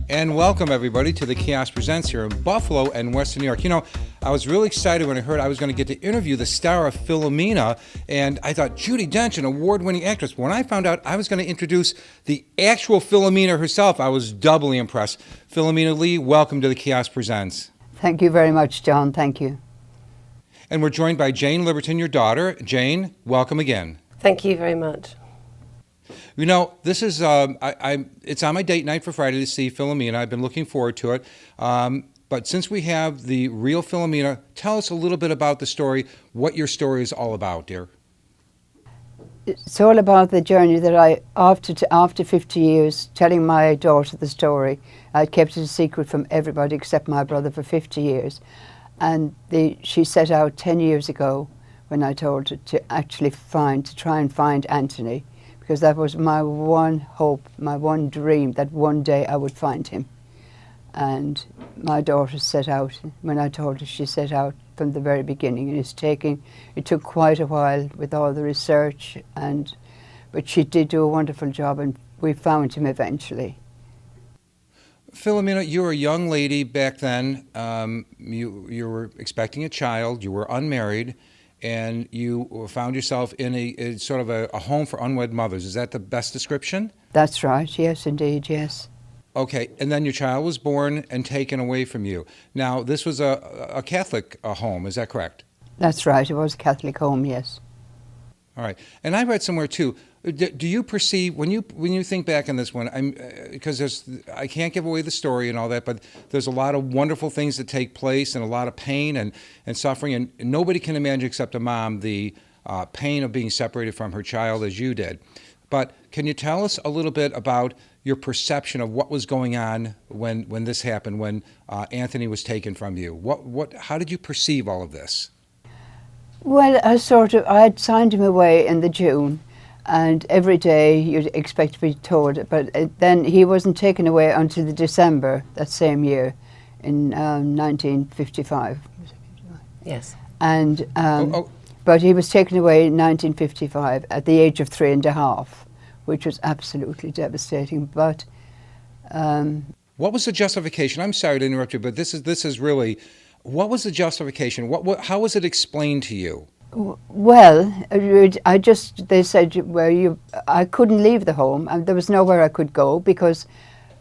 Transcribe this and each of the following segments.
And welcome, everybody, to the Kiosk Presents here in Buffalo and Western New York. You know, I was really excited when I heard I was going to get to interview the star of Philomena, and I thought, Judi Dench, an award-winning actress. But when I found out I was going to introduce the actual Philomena herself, I was doubly impressed. Philomena Lee, welcome to the Kiosk Presents. Thank you very much, John. Thank you. And we're joined by Jane Libberton, your daughter. Jane, welcome again. Thank you very much. You know, this is, it's on my date night for Friday to see Philomena. I've been looking forward to it. But since we have the real Philomena, tell us a little bit about the story, what your story is all about, dear. It's all about the journey that after 50 years, telling my daughter the story, I kept it a secret from everybody except my brother for 50 years. And she set out 10 years ago when I told her to actually try and find Anthony, because that was my one hope, my one dream, that one day I would find him. And my daughter set out, when I told her, she set out from the very beginning. And it took quite a while with all the research, but she did do a wonderful job, and we found him eventually. Philomena, you were a young lady back then. You were expecting a child, you were unmarried, and you found yourself in a sort of a home for unwed mothers. Is that the best description? That's right, yes, indeed, yes. Okay, and then your child was born and taken away from you. Now, this was a Catholic home, is that correct? That's right, it was a Catholic home, yes. All right, and I read somewhere too, do you perceive, when you think back on this one, because I can't give away the story and all that, but there's a lot of wonderful things that take place and a lot of pain and suffering, and nobody can imagine except a mom the pain of being separated from her child as you did. But can you tell us a little bit about your perception of what was going on when this happened, when Anthony was taken from you? How did you perceive all of this? Well, I had signed him away in the June, and every day you'd expect to be told, but then he wasn't taken away until the December that same year, in 1955. Yes. And but he was taken away in 1955 at the age of 3.5, which was absolutely devastating. But what was the justification? I'm sorry to interrupt you, but this is really, what was the justification? How was it explained to you? Well, they said, well, I couldn't leave the home, and there was nowhere I could go because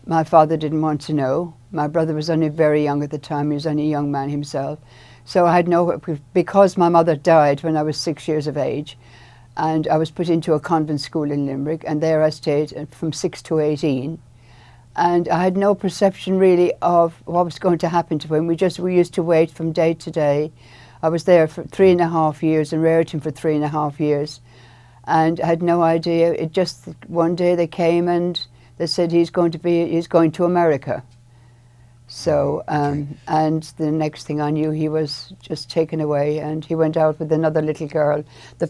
my father didn't want to know. My brother was only very young at the time, he was only a young man himself. So I had nowhere, because my mother died when I was 6 years of age, and I was put into a convent school in Limerick, and there I stayed from 6 to 18. And I had no perception really of what was going to happen to him. We used to wait from day to day. I was there for 3.5 years and reared him for 3.5 years, and I had no idea. It just one day they came and they said he's going to America. So and the next thing I knew, he was just taken away, and he went out with another little girl. The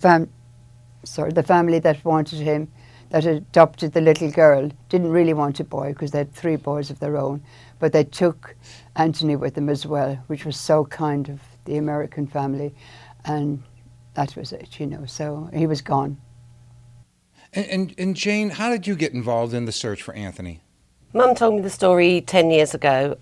family that wanted him, that adopted the little girl, didn't really want a boy because they had 3 boys of their own, but they took Anthony with them as well, which was so kind of the American family, and that was it, you know. So he was gone. And Jane, how did you get involved in the search for Anthony? Mum told me the story 10 years ago.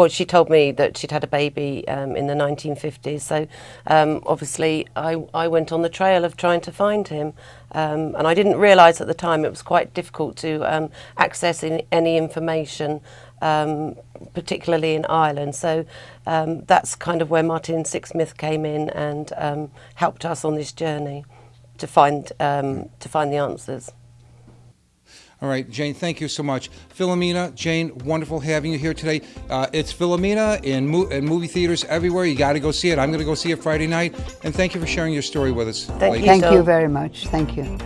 She told me that she'd had a baby in the 1950s. So obviously I went on the trail of trying to find him. And I didn't realise at the time it was quite difficult to access any information, particularly in Ireland. So that's kind of where Martin Sixsmith came in and helped us on this journey to find the answers. All right, Jane, thank you so much. Philomena, Jane, wonderful having you here today. It's Philomena in movie theaters everywhere. You got to go see it. I'm going to go see it Friday night. And thank you for sharing your story with us. Thank you very much. Thank you.